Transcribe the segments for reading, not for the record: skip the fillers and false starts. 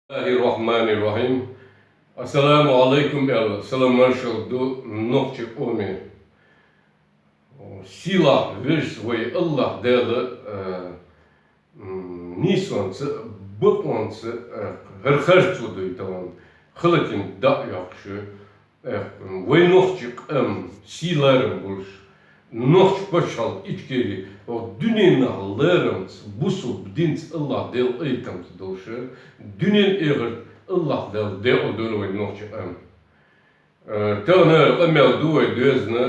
Bismillahirrahmanirrahim. Assalamu alaikum, selamlar şoldu, nokçuk omi. Sila verş ve Allah değerli nisonsı, bıkmansı, hırhırçu duyduğun, hılıkin da yakşı, ve nokçuk silarım buluş, nokçuk başal içkeri, o dünyanın larımız, busu bdins Allah del eytams doşu, dünyan eğer Allah del odunu ve nokçuk Tağına emel duve dözne,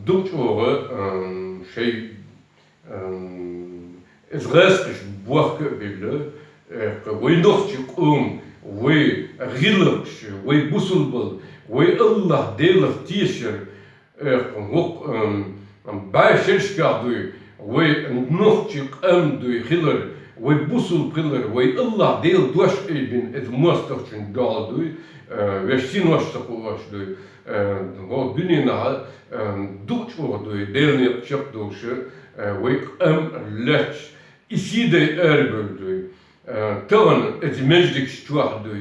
duç oğu izgâskış buakı bile, ve nokçuk ve gılıkş, ve busulbıl, ve Allah delik tişir, başırşkaduy, ve nokçuk duy hılır, ve busul hılır, ve Allah del duş ebin et mustaqçın dalduy, ve sinoştak ulaşduy, o dünyana duç oğduy, delini çıkduşu, ve leç, isi de erböldüy, tağın et meclik ştuahduy,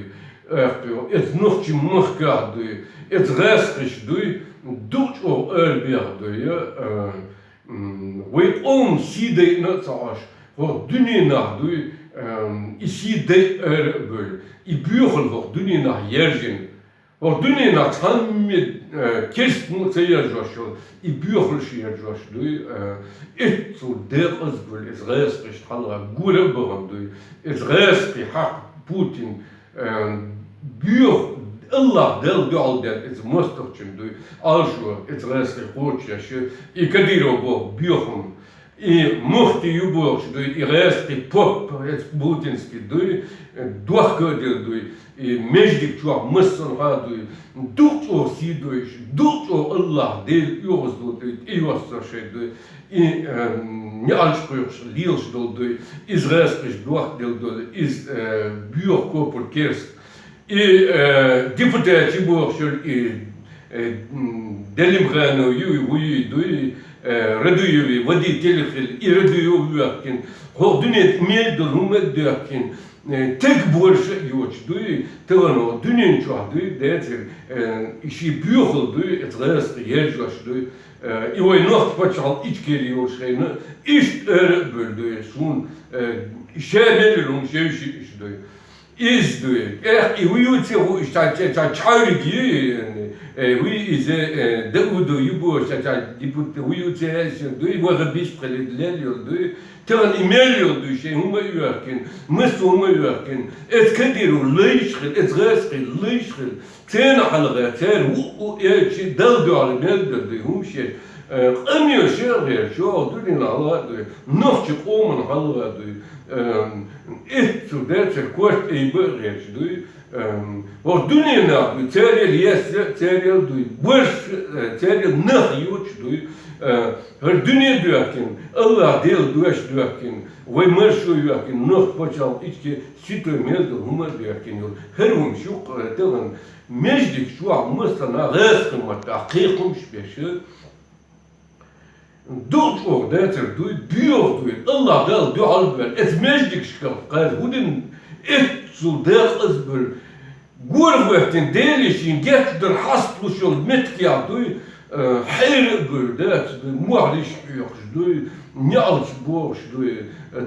et nokçı muhkaduy, et reskışduy, duç o erbiyahduy, ve si de natsaş, o dünyana duy, isi de erböl, İbüyüğül o dünyana yerjin, o dünyana tanmid kes mutsaya joşul, İbüyüğül şiyer joşduy, et zu deqız böl, es reskış halra gure bağımduy, es reskı hak Putin, büyük Allah del dualden es mustaqçınduy, alşu es reskı koçyaşı, ikadiro bu büyüğüm, и мохти юбош дуй и рести поп эт бутински дуй дуахка дел дуй и междик чуа мыссан ха дуй дуч о си дуй дуч о Allah дел юрс дуй и вассаше дуй и не алшкуйш лилш дуй из рестиш дуах дел дуй из бюр копur керст и депутат юбош и delimgano yuy duy Raduyuvi, vadi telefil, i raduyuvi, ho dünyat meldul humet diyakin, tek borşa yoç duy, tevano dünyan çuah duy, detir, işi büyükül duy, etrest yercaş duy, i vay noht paçal içkeri yoşayını, iş böldü, şun, şemelilum şevşi iş duy. İz duy, i uyutse o işte çağrıgi, oui, ils de yubo, ça diput oui, c'est de voir bis près de l'elio de tan imelio de chez huma yorken, musto huma yorken, et kadiru leishel, et reskel leishel, ten halga ten u et dal do al mel de humshe, amio cher jo de la de nochtje omen halga de et so dat kort e berge de o dünyana duy, teriyel yesle, teriyel duy, boş teriyel nah yuç duy, her dünya duyakin, Allah del duyaş duyakin, ve marşu duyakin, nah paçal içki, sitoy mezde huma duyakin yol, her şuk telan, mecdik şu an mısana reskımat, akıkum şbeşi, dut o deter duy, büyük duy, Allah del dual bel, et mecdik şkaf, kayr hudin, et zu der azbel, Gurveftin delişin getdir haspluşul metkiya duy, hayır böldet, muhliş büyük duy, ne alç boş duy,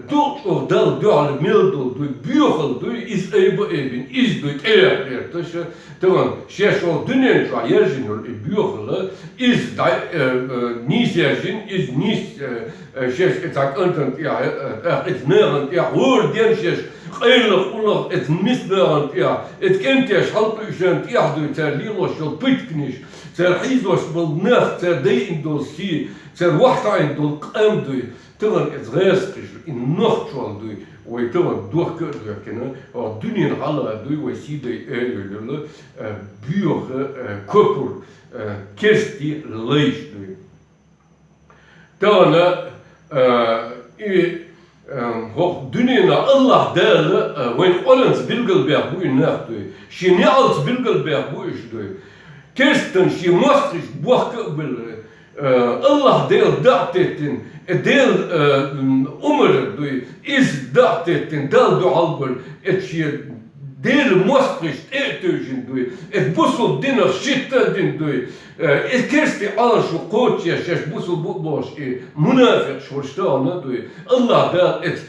tut o dal dual mildul duy, büyük duy, iz eybu ebin, iz duy, eyakler taşı, tamam, şeş o dünyen şu yerjin yol, büyük iz da, nis yerjin, iz nis, şeş etak antant ya, et nerant ya, hur diyen şeş, Eigenlijk oorlog het misbeeld ja, het kent je halpuisent ja doet ter lilos je pitknish, ter hizos wel nacht ter dein dossier, ter wachtain dol qam doe, terwijl het rest is in nacht zal doe, we terwijl doorkeren, of dunien alle doe we zie de eeuwige buurge koppel kersti lees doe. Dan hoch dünyana Allah değerli, when olens bilgelberg bu inacht doy, şi ne als bilgelberg bu iş doy, kersten şi mastriş buakı bil, Allah del da'at ettin, del umr duy, iz da'at ettin, del dual bol, etşi del mospricht etöjin duy, et busul dinner shitta din duy, et kersti ala şu koçya şeş busul butboş, münafık şorştağına duy, Allah del et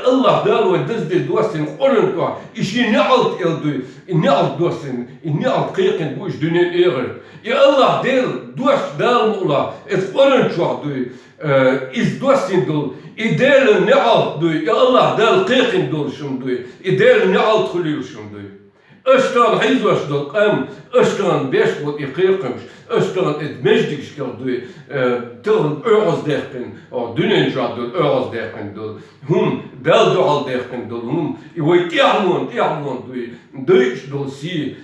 Allah dal ve dizdi dostin orun to işi ne alt eldu ne alt dostin ne alt kıyıkın bu iş dünün eğer ya Allah del dost dal mula et orun çoğdu iz dostin dol idel ne alt du ya Allah dal kıyıkın dol şundu idel ne alt khuluyor şundu Östan hayzoş dol qam östan beş bu iqiyqmış östan et mejdik şkaldu tığın öğüz derken o dünün çoğdu öğüz derken dol hum dal doğal derken dol hum ve tiamon du duyş dol si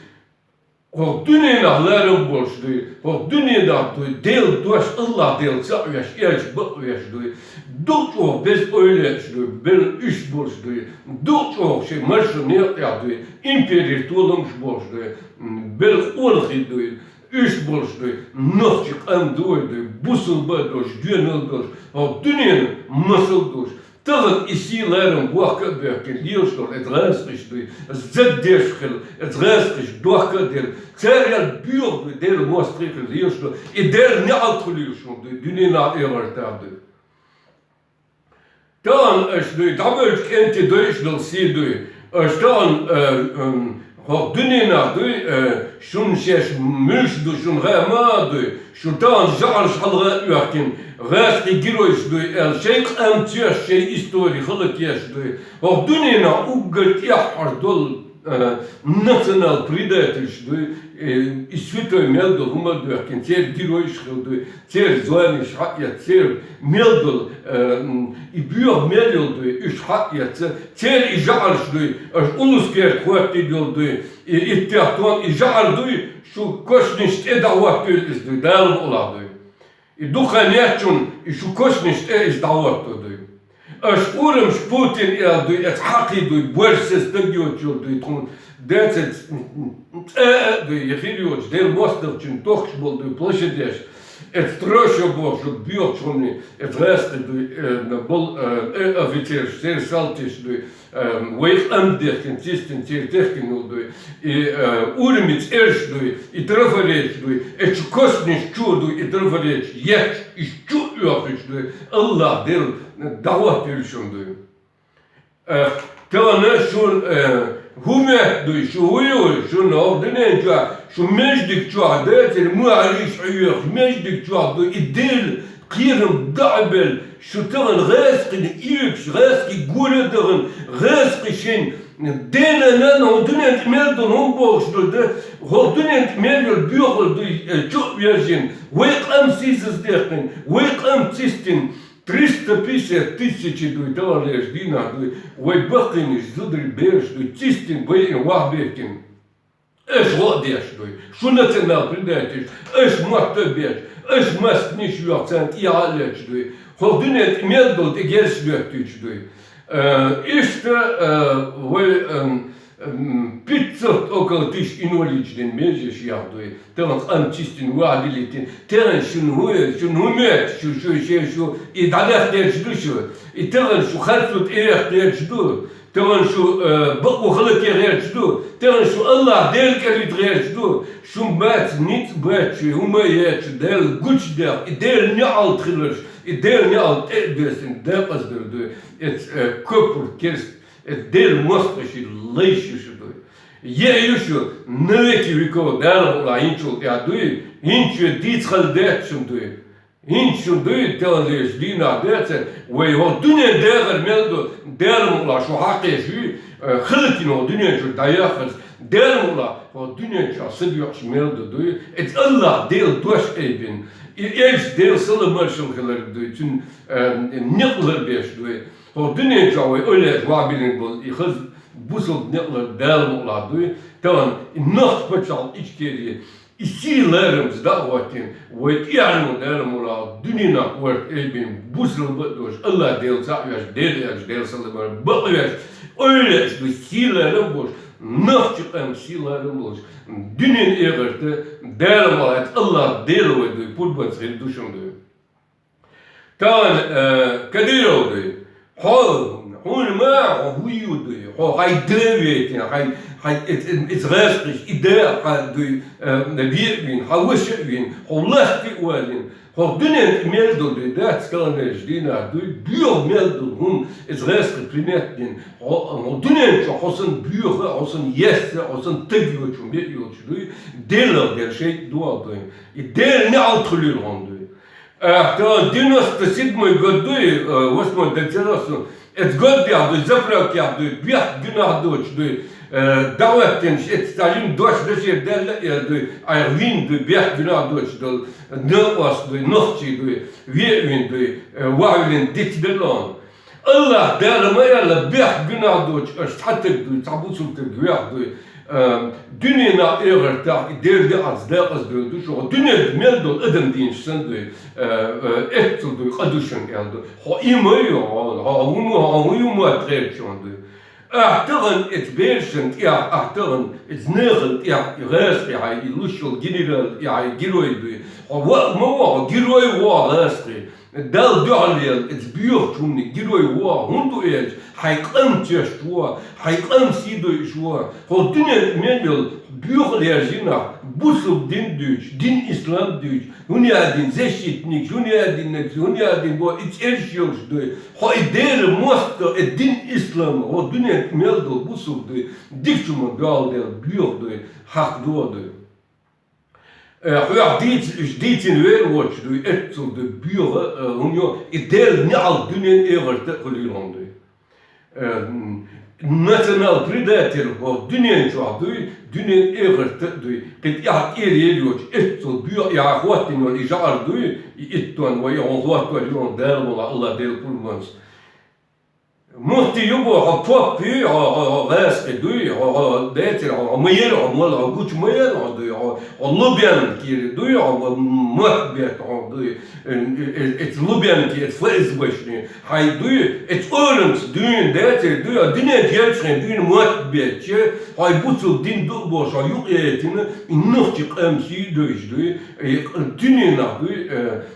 o dünün ahlarım borçlu o dünyada du del doş Allah del sa'yaş yaş bu yaş du dut o bez öyle du bel üç borçlu dut o şey marşı ne yaptı imperial tolumş borçlu bel orgi du üç borçlu nofçuk am duydu busul badoş gönül doş o dünyanın masıl doş Tağın isilerim bu akı böken liyorştor et rastıştı zeddeşkil et rastış dokadir seriyal büyürdü der mostrikil liyorştor der ne altılıyorşundu dünyanın evartadı Tağın eştü tabölç enti döyüşdül sildi eştağın Ho dünyanın şun şeş mülşdü şun remadı şu tağın jar şalga üyakin Rasti giroyşdu el şeyh amtiyas şey istori xılık yaşdı. O dünyanın uggırt yahardol national predatorşdu. İsvitoy meldol humadü yakin ter giroyşkıldı. Ter zoaniş hakyat ter meldol büyük meldoldu üç hakyat ter ijarşdu. Ulusker kuvvet ediyordu. İttihatuan ijardı şu koşnişt edavat gölüzdü. Dağım oladı. Духанячун и шукошниш издаватту. Аш урам Путин элду эт хакиду больше стадиочу тун децет ду ехириоч дел мостовчин тохш болду площадеш эт трошо божу биочуни эт рестеду бол офицер сер салтишду Weich amdechtin, sistin, техкинуду, и уремец эршду, и трафаречду, и чукосниш чуду, и трафареч, еш, и чу юахичду, Allah del davat ölçündü. Tane şun humetdu, şu huyu, şun ordinenca, şu mecdik çuadı, tel muariş uyuh, mecdik çuadı, idil, Kierum da'bel şu tağın gâskini iyüks, gâski gûledağın, gâski şin denenen o dünent meldon on boğuşturdu, o dünent meldon büyüldü çok verjin, vekam sizsiz derken, vekam sistin, 350 тысячи долларов дина, вой бахтиниш, зудри берш, тистин, вой вахбекин. Эш водеш, şu national predator, эш mahtabеш, эш mastniş yuaksan ihalech, ho dünet meldol de gerslöktüç, işte vay 500 около тысяч инвалидчин межеш явдой, тан амчистин вадилитин, тан шун умет, şu и далях дерчду, и тан şu харсут эрх дерчду, tağın şu bakıhlık yerçdu, tağın şu Allah del kelit yerçdu, şu mat nit batçı, umayet del güç del ne altılır, del ne alt etbesin, del azdırdı, et köpür kerst, et del mostbaşı leyşüşüdü. Yeyüşü neveki viko del ola inçul yadı, inçü ditxal detçündü. Inçundu telleş dina detse ve o dünya değer meldo değer mula şu hakkı xılkin o dünya şu dayakız değer mula o dünya şu sıdyok meldo duy et Allah del doş ebin eş del sılı marşılkılar duy tün nekler beş duy o dünya şu öyle vabilin bul ihız busul nekler değer mula duy tamam nacht paçal içkeri İsilerimiz davatin ve tiyanın dermula dünina kuvvet elbin busıl bıdış Allah del sa'yaş del salıbar bıkyaş öyle şu silerim boş nıhçık emsilarımız, dünün eğirti, değerli olayet, Allah değerli oydu, pulban seni düşündü. Tan, kadir oldu, hun ma, huyudu, hay devetin, hay it's restig, idee, wirwin, hawiswin, lefti walin, dünün meldu, dat skalanish, dina, buur meldu, it's restig prinetin, dünün hosen buur, hosen yes, hosen tegyochum, betyochum, deler der şey dualdu, idee ne altrulandu. То 97 году, 8 деценасу, это год я заправки я бег гнах дочь, давайте это сталин дочь дочь дел айвин бег гнах дочь дел нос нохчи вевин вавлин дитделон. الله دار ما يلا بيح جناح دوش اشتحتك تعبوسو تجويح دنيا إيرتا دير دي أصدق دوش دنيا مال دول أدم دين سند إتل دو قدوشن يالدو هو إيمايو هو يوم أتريبشون أحترن إتبيرشن يا أحترن إتنيرن يا غاس يا إلوشل جنرال يا جيروي هو ما جيروي وغاسري دال دعليل إتبيور شوني جيروي هندو إيج حيقام تشوا حيقام سيدو شوا هو الدنيا ميل بيور ليجينا بوسو دين دوش دين إسلام دوش هنيا دين زشيتنيك هنيا دين بو إتشيرش دوي هو إدير مستر الدين إسلام هو الدنيا ميل دو بوسو دوي ديكشوما دال بيور دوي حق دوي Ja, dit in weerwoord, het zo de buren, hoe je deel niet al dunnen eerder te geleden. Nationaal predator, wat dunnen zo dunnen eerder te doen. Het ja eerder het zo buur, ja wat in wel jaar doen, het toen waar je ongeveer wat je deel van alle deel voor mocht je op papier, rest doe, dat meer, goed meer, Lubyan ki doe, makbet doe, het Lubyan ki het vleesbashni, hij doe, het orens doen, dat doe, dingen gelsen doen, makbetje, hij boetsel din doelbos, hij joe eten, in nog je MC doe, dingen na doe,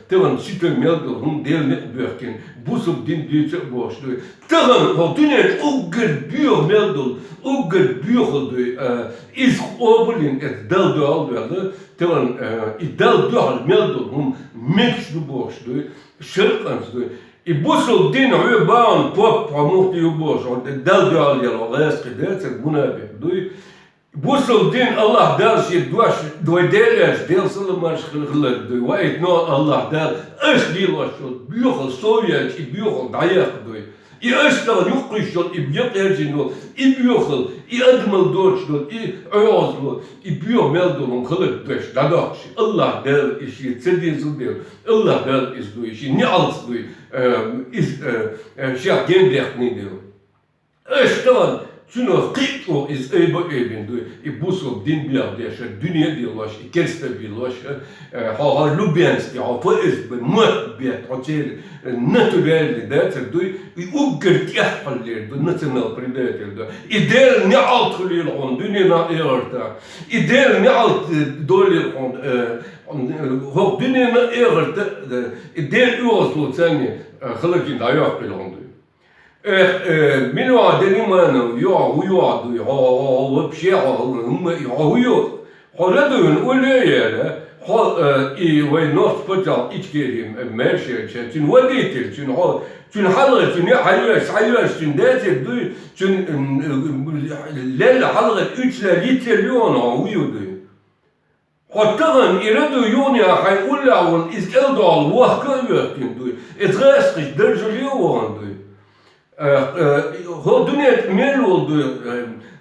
tegen supermelden, deel met burken, boetsel din doe, bos doe. Tegen toen het ook gebuur melden, ook gebuur is oorlog het deel door werden, tegen het deel door melden om mix de borst doe, schilkens doe. Ik bossel din baan pop promoot je borst, want het deel door je rest gedeeld, het boeien doe. Bossel din Allah deel je door deel zullen maar geluk doe. Weet nou Allah deel, als die was buur Sovjet, buur Dayak doe. I öster juqishon I bjöterjinol I bjökhel I admal dorchdol I öazlol I björ meldolom khalak dösh dadaksh Allah der ishi tsedizu der Allah der is do ishi ni alts do is shak gendechni der öster Çünkü kıço is eben do I busol din biar der dünya diyorlar I kerste diyorlar ha Lubyansk ha poez be mat biat hotel natural dat do I uggert yahpaller do national predator do I der ne altrulir on dünya erta I der ne alt doller on ho dünya erta I der uoslo tsani khalakin dayak pelondu Минуа делиману, я уяду, вообще, Хорадун улея, и войнос потал ичкерим, мершер, чин водитель, чин халга, чин хайваш, чин дете, чин лелла халга, 3 литрон уюду. Хоттаган ираду юния хай улаун из элдал вахка вертин, это растич держалион. Ho dünya mel oldu,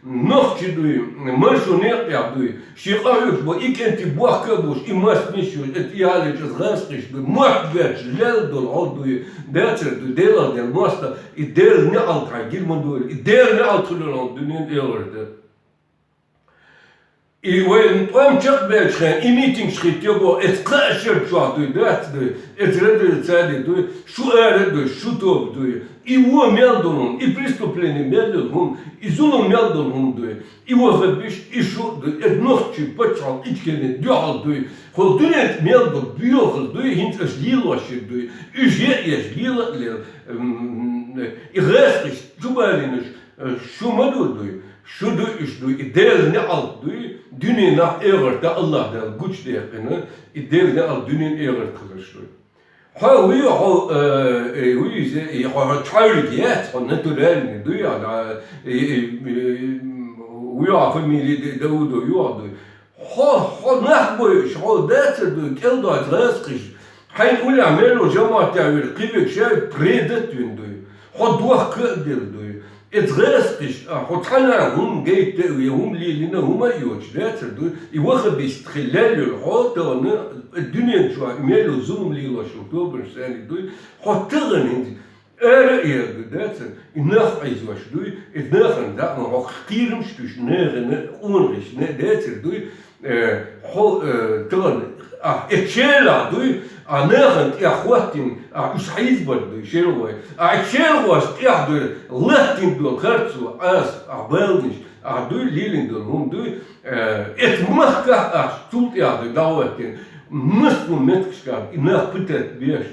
nokçu duy, maşonet yaptı, şikayet bu ikenti buakabus, imasmışu, et ihaleciz rastış duy, mahbeç, leldol oldu, derçerdi, delar del masta, der ne altay girmandu, der ne altılır dünya elirdi. وين طعم شق خان إيميتين شخيت يبغى إتقاشر شو عدوي ده إترد تسالي دوي شو أرد شو توب دوي إيوه ميالدون إبريستو بليني ميالدون إزولون ميالدون دوي إيوه فبيش إيشو دوي إدنوختي بتشال إتكلم دوال دوي خل دنيا ميالدون بيوخل دوي هنت أشليل واشر دوي إجيء يشليل ليل إغاسش شو بالينش شو مدو دوي شو دوي إيش دوي إدال نعال دوي دنيا نح إيغر تا الله دا الجوش ده إنه إدال نعال دنيا إيغر كلش دوي هو هو تشارجيات ناتورال دوي على ويا فاميلي داود ويا دوي هو نحبوش هو دات دوي كل دا تراسقش حين قول يعملوا جماعة تعمل قيبك شيء بريدت دوي هو دوخ كدير دوي اتغاسقش هو تحنا هم جاي تاوي هم لينا هما يوجدات دوي يوخد بيستخلال الحوت الدنيا شو يميلوا زوم ليلا شو توبر ساني دوي هو تغني أرى دات الناخ عايزواش دوي الناخ دا ما هو خير مش توش ناغن اونرش دات دوي هو تغن اتشيلا دوي ناغن اخواتين مش حيزبر دوي شيلوي اتشيلواش دوي لاتين دو خرطو اس عبالنش دوي ليلين دو هم دوي اتمخكا شتوت دوي داوتين مستو متكشكا الناخ بتات بيش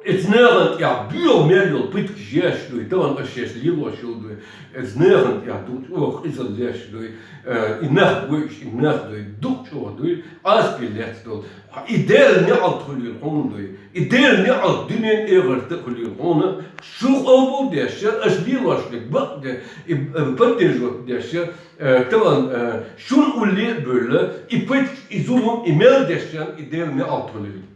اتناغنت بيو ميليو بيتك جاش دوي طبعا اشياش ليلو شو دوي اتناغنت دوت اوخ ازل جاش دوي اناخ ويش اناخ دوي دوت شو دوي اسبي لات دوت إدال نعال تخلي الحون دوي إدال نعال دنيا إيغر تخلي الحون شو أبو داشر أشليلو أشليك بق ده بتنجو داشر طبعا شو نقول لي بولا إبت إزوم إيميل داشر إدال نعال تخلي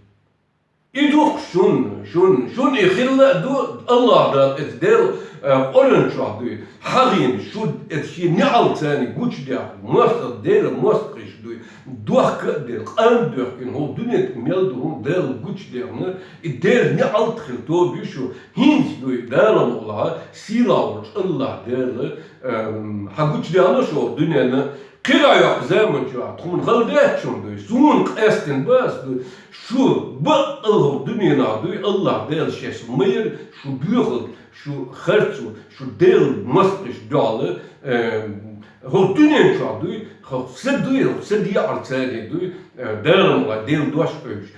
إدوخ شون يخلى دو الله دا إتدال أولن شو دوي حغين شو إتشي نعال تاني قوش دا مصر دير مصرش دوي دوخ كدير قام دوخ كن هو دنيا ميل دوهم دال قوش دارنا إدير نعال تخل تو بيشو هينز دوي دالا مولها سيلاوش الله دال حقوش دارنا شو دنيا كلا يق زمن شو تكون غلطات شو دوي سون قاستن بس دوي شو بقى الدنيا نعدوي الله دال شيء مير شو بيخل شو خرطو شو دال مصرش دالة هو الدنيا شو دوي خو سد يعر تاني دوي دال ما دال دوش بيش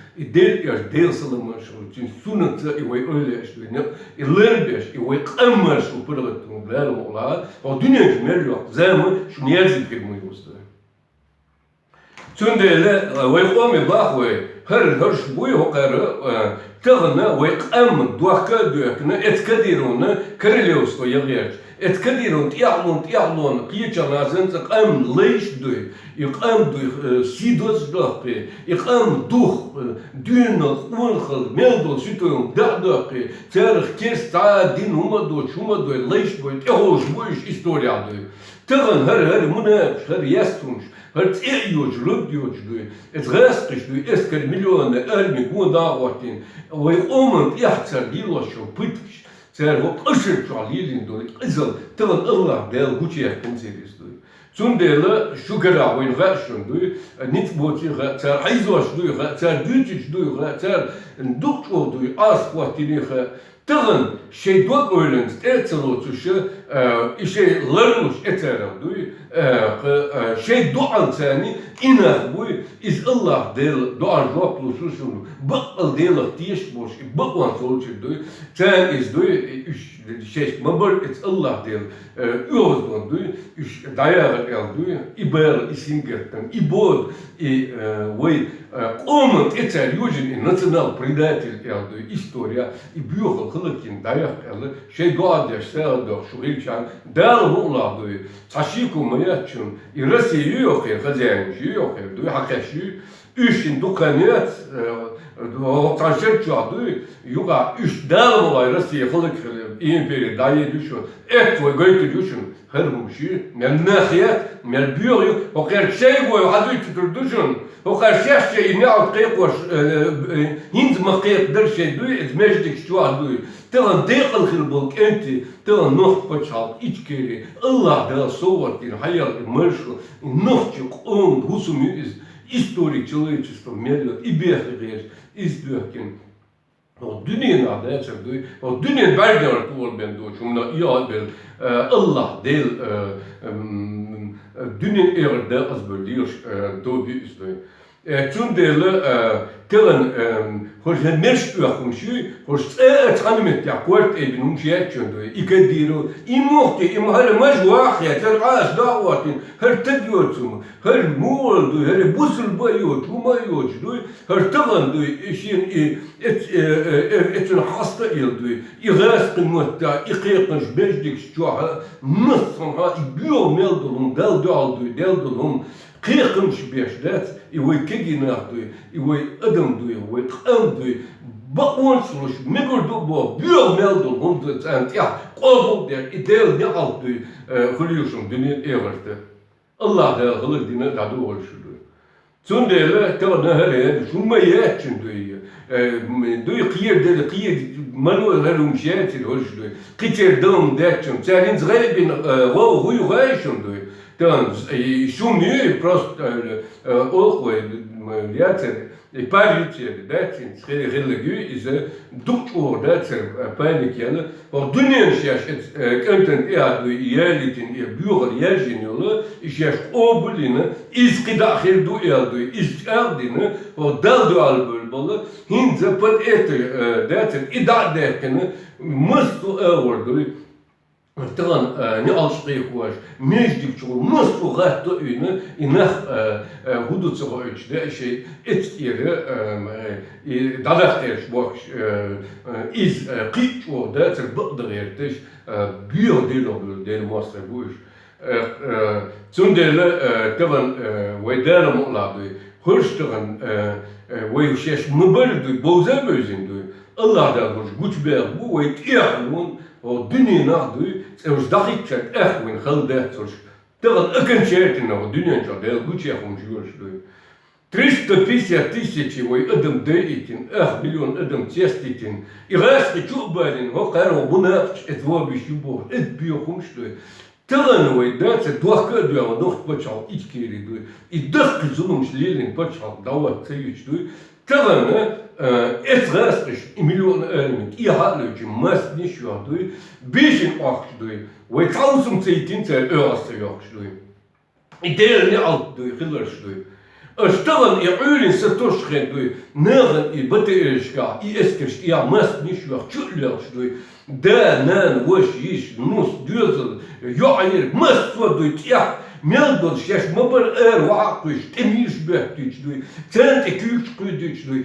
دال سلام شو تين سونة يوي أولش دوي الليربيش يوي قمر شو برغتون دال ما هو الدنيا جميل يق زمن شو نيازي كلمة يوصل تندل ويقوم باخوي هر شبوي هقر تغنى ويقام دوكا دوكنا اتكديرونا كريليوس ويغيرش اتكديرون تيعلون قيتشا نازن تقام ليش دوي يقام دوي سيدوس دوقي يقام دوخ دون ونخل ميلدو سيتويون دعدوقي تاريخ كيس تاع دين هما دوي ليش بوي تيهوش بويش استوريا دوي تغن هر مناقش هر يستونش هر تيعيوش رديوش دوي اتغاسقش دوي اسكر مليون ارمي قوان داغواتين ويقومن يحتسر ديلوشو بيتكش تار هو قشر شو عليلين دوي ازل تغن الله دال قوشي يحكم سيريس دوي تون ديلا شو قرع وين غاشون دوي نيت بوتي غا تار حيزوش دوي غا تار دوتيش دوي غا تار ندوكشو دوي اسقواتيني غا تغن شي دوك اولنز اتسلوتوش شي لرنوش اترم دوي شي دوعن ثاني إنه بوي إز الله ديل دوعن جواب لوسوسونو بقل ديل تيش بوش بقوان سولش دوي تان إز دوي شيش مبر إز الله ديل يوزدون دوي دايار ال دوي إبال إسينجرتن إبود وي قومن اتر يوجن الناسيونال بريداتيل ال دوي إستوريا إبيوخل خلقين دايار ال شي دوعن ديش سال دوخ شوغيلشان دال الله دوي تاشيكو مياتشون إرسي يوخي خزان يوخي دوي حقاشي إيشين دوكانيات تانشير دوي يوغا إيش دال الله إرسي خلق إمبيري دايي دوشون وي غايتو دوشون هرموشي من الناحيات من البيوريو وقير شيء وحدو يتدردوشون وقير شيء ينعو قيقوش هند مقيق در شيء دوي ازماجدك شتواه دوي ترى ديق الخلبوك أنت ترى نخ بتشعب إتكيري الله ده صوت إن حيال مرشو نخشك أون هسمي إز истории человечества медленно и бегает из дырки. Вот дünyanın adı o dünyanın belgeler tuğulben doğuş. Umna iadel Allah del dünyanın erde az bölüyor doğu üstü. Çünkü teren hoş neş uyakmışı hoş tanımet ya kort evin umşiyet çünkü ikediru imohti imhal majwah ya terqas da'watin her tediyorsun her muoldu her busul bayot umayot her tavandu işin etin hasta ildu iğas kıymatta iqiqınç bejdik şuha nasın ha biyomeldulum deldulum قيقم شبيش دات يوي كيجي ناخدو يوي ادم دو يوي قام دو بقون سلوش ميقول دو بو بيو ميلدو هم دو تانت يا قوضو دير إديل نعال دو خليوشم دنيا إيغرت الله دا غلق دينا دادو ورشدو تون ديلا تغل نهاري شو ما ياتشن دو يقير ديلا قير منو غيرهم شاتي الهرشدو قيتير دوم داتشم تانين زغيبين غو غايشم دو Dan šumni просто olkoy yacer parliçer datin skeli religieux is dukt or dacer panik yana o dünyen şaş content ya du yelitin ya büyür yajinolu şaş obulina is qidahir du ya du is ardina o daldu albul hinze pat et dacer idad derken mustu ordu Tran ne alışkıyıkmış, mecdik çoğu, nasıl gâhtı ünü, inah hudu çoğuç de şey, et yeri, dadakteş bak, iz kıyık çoğu da, tırbıqdır yerteş, büyük değil olur, değil masrı bu iş. Zundele, tran, veydara muğladı, hırştırın, veyşeş müberdü, boza bözündü, Allah'da hoş, güç beğen bu, veydiyahın, o dünyanın adı, os dagikçet ehwin geldehters. Terwijl ik een chat in de dunia zou heel goed zeggen om juist doen. 350 tысячи вой адам дейтин, 1 миллион адам теститин. И раз ты чубалин, хокаро бунапч, это вобиш юбор, это биохум что. Терановой даться дуака дуа дохт почал ичкери дуй. И дах зунум шлилин почал давать цеюч дуй. Terwijl het rustig in miljoenen elementen. Je had leuk, je must niet zo doen. Beetje acht doen. We gaan soms 10 euro doen. Ik deel niet altijd doen, gillers doen. Als terwijl je uren se toeschrijft doen, negen je bete is ga, je is kerst, je must niet zo chutleers doen. Daar, nan, was, is, nus, duurzel, ja, je must zo doen, ja. Meldon şeş mabır vakuş temiz behtiç duy. Sen eküç kuyduç duy.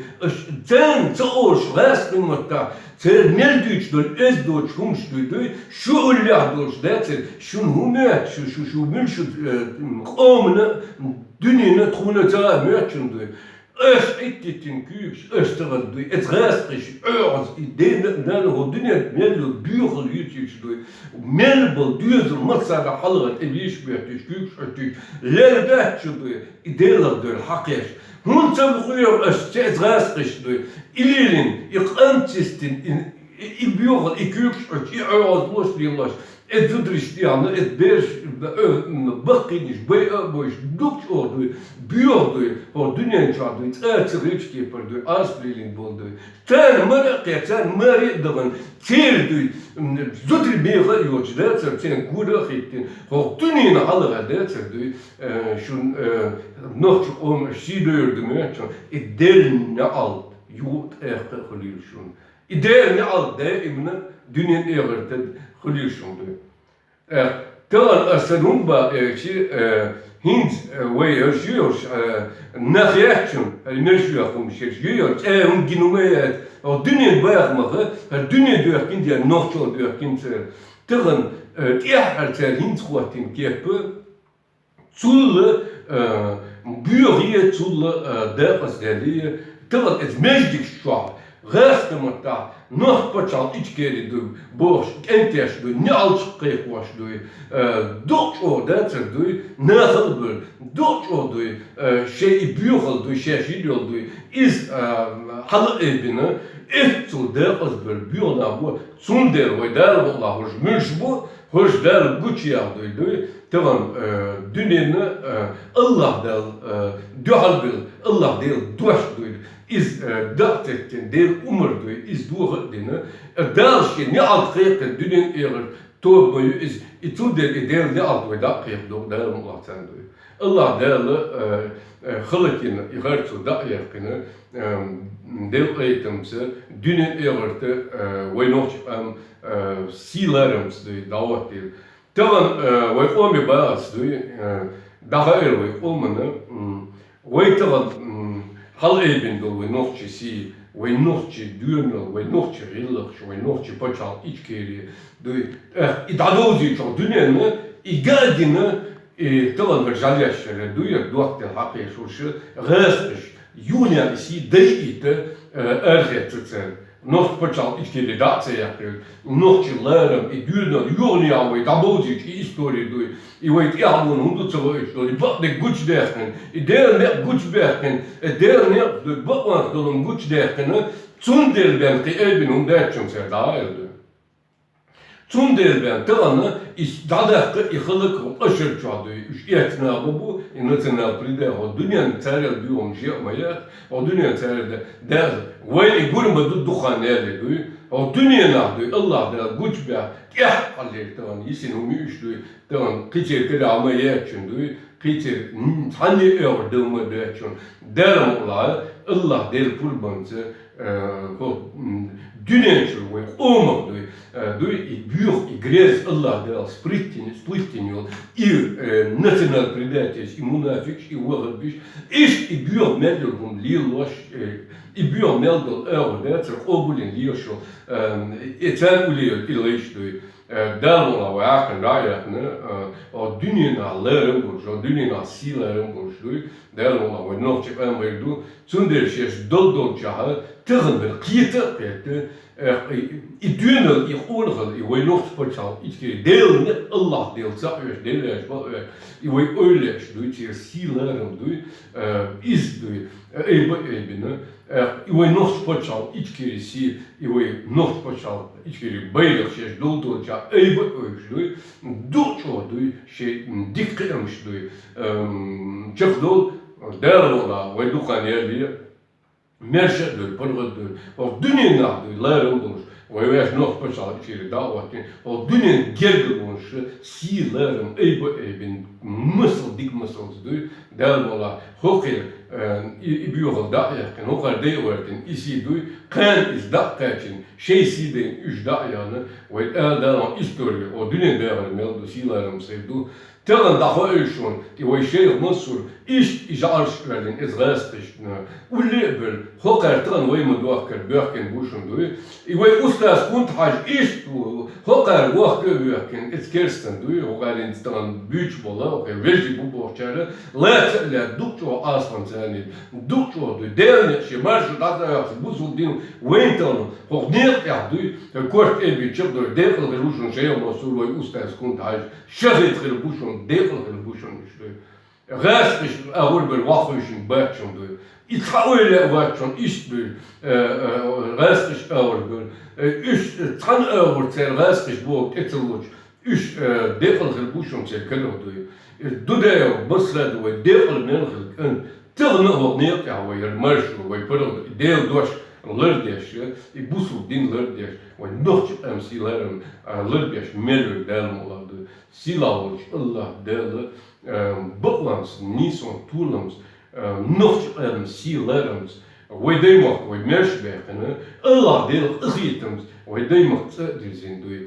Sen çoğuş resmin matta. Sen meldiç duy. Ez doç humş duy. Şu ullah doç derse. Şun humet şu mülşü omne dünyanı trune ta merchun duy. Öş ettitin küks österen duy. Et restriş örs ideen dan ho dünyat meldo büyül yütüç duy. Melbol düzel masada halgat ebiş behtiç küks ötüç. Lerdetçu duy. İdeler duy hakeş. Hun tabğıyor östet restriş duy. İlilin iqantistin İbiyol iküks ötüç. İörs loşlilaş. Et zudriştiyanı et beş bakiniş boş dukt ordu büyürdü o dünyanın çadı etçirişki perdu asbilin buldu ten merak sen meridin çirdi zudri beğe yoçda sen kuda hittin o dünyanın halıga derdi şun noch şidördü merçan idelne al yut ehte khulishun idelne al de ibn dünyanın everte khulishun Terwijl Assadum hint weerjuurs nageertjen merjuachum juurs ginomeyet o dünya bayakmagı dünya dörkin diye nohçol dörkin terwijl tiyahter hint kuatin kepe zulle buurje zulle derpas derlie terwijl het mejdik schwab Rechtemata, noch paçal içkeri duy, boş, enteş duy, ne alçık kayıkvaş duy, doç o dertir duy, ne hıl bül, doç o duy, şey büyük duy, şey yol duy, iz halı ebini, zu der az bül, büyüna bu, sun der ve der Allah hoş, mülş bu, hoş der güç yağduy duy, tamam, dünyanı Allah del, duhal bil, Allah del, duş duy, iz dağıtırken değil umur duy, iz duğutdini, derşi ne alt kıyıkın dünyanın eğer toğbayı iz, itu del ne alt ve dağıtıyık duy, derim Allah sen duy. Allah del, xılıkını, iğerçu dağıtıyıkını, del eğitimsi, dünyanın eğerti, ve noçam, silarımız duy, davat değil. Tamam, ve omi bağız duy, daha er ve omını, ve tamam, hal eben dol ve nohçe si, ve nohçe düğünel, ve nohçe rillik, ve nohçe paçal içkeri, duy, idadozi çok dünyanı, igadini, tamam bir jalyaşları duy, duaktel hakkı şurşı, restış, yunya si deyite, ergetütsen. Nog paçal içkeri dağıtsa yapıyor. Nog çıllarım, düğünel, yunya ve dabozi istori duy. İvayt yağmurun hundu çabuk duy. Bak de güç derken, der ne güç derken, der ne bakmak dolun güç derken, tun delben ki elbin derçum ser daha elde. Tun delben tağını dadakı ihılık aşır çadı. İhtiyatına bu, nasyonal pride o dünyanın terel diyorum şey yapmaya, o dünyanın terelde der. Ve gurmadı duhan elde duy. O dünyanın duy. Allah der güç be. Kah kalır tağın isin umüş duy. Tağın kıçır kırı almaya için duy. Kıçır tanı ördüğümü de için. Derim ola Allah der kurbansı. Dünyanın çürüğü olmak duy. Duy büyük grez Allah der splittin yol. Nasyonal predators, münafik, vahırbiş. Büyük meldum liloş. büyük meldum öğrenir. Obulin liyoşu. Eten uliyor ileş duy. Dermola ve akın rayakını o dünyanın lerim burç, o dünyanın silerim burç duy. Dermola ve nohçep emreydu. Sünder şeş dol çahı. Tığın bir kıyıtı petti. Dünyanın ihonğıl, ve nohçep paçal içkeri. Delini Allah delsa öş, deleş bak öş. Ve öyleş duy, çir silerim duy. İz duy. Eybini. Ve nohçep paçal içkeri si. Ve nohçep paçal içkeri bayrak şeş dol çahı. Eybe öş duy. Doço duy. Şey dikkamış duy. Çık dol. Dermola ve dukan yerliye. Merşedler, pırgıdır. O dünyanın adı, larım bulmuş. O veş nok paçal içeri davatin. O dünyanın gergi bulmuş. Silarım, eybin, mısıl, dik mısıldır. Dermola, hokir, büyük dağyakken, hokar deyvertin, isi duy. Kan iz dağyakin, şey sidin, üç dağyanı. Ve elden istoriya, o dünyanın dağyanı meldu, silarım sevdu. Tellen daha ölçün, ve şey Mısır, iş arşklardan izrastıştı. Ullebel, hokartan ve muduakar börken buşun duy. Ve ustas kunthaj iş du, hokar vahkı börken etkersten duy. Hokarin stan büyük bola, hokar vejdi bu borçları. Letler dukço aslan zanit, dukço duy. Delnet şey marşı dağdayaksı, bu zuldin ventanu, hokniyat ya duy. Kort elbi çıpdır, defil geluşun şey Mısır ve ustas kunthaj. Şahit geluşun. Defel gelbuşun işte. Restlich erholbel wachwischen Bärtchen du. İtraöyle Bärtchen ist du. Restlich erholbel. Ich tran erholbel restlich bu etzeluç. Ich defel gelbuşun se keller du. Du der basla du defel menhel. Tırnı horniyat ya ve marşu ve pırıl del doş. Lërdesh, I busul din lërdesh, ve nohçı emsilerim lërdesh melur delmoladı. Silavuç Allah deli, bıklams, nison tulams, nohçı emsilerimiz, ve deymak ve merşbekini, Allah deli ızıytımız, ve deymak tëdizin duy.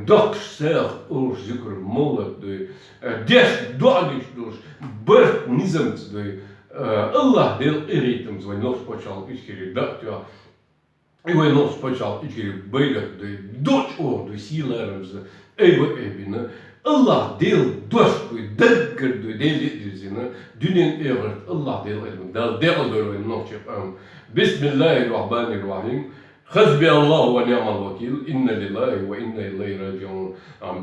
Dak ser ur zikr molak duy. Deş doğaliş duş, bırt nizamız duy. Allah del eritimiz ve nohçı paçal içkeri daktya. Ve nohçı paçal içkeri bayrak duy. Doç ordu silerimizi, eybini. Allah del doş duy, degger duy, delidizini. Dünyanın eğert, Allah del elim, del del nohçı am. Bismillahirrahmanirrahim. Hasbi Allah ve ni'mal vekil. İnne lillahi ve inne ileyhi raciun.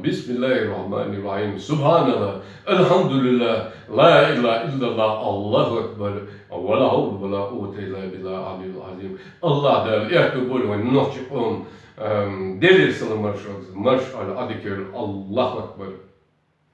Bismillahirrahmanirrahim. Subhanallah. Elhamdülillah. La ilahe illallah. Allahu ekber. Ve la havle ve la kuvvete illa billah aliyyil azim. Allah da ertebol ve nohçum. Delir salı marş al adikör. Allahu ekber.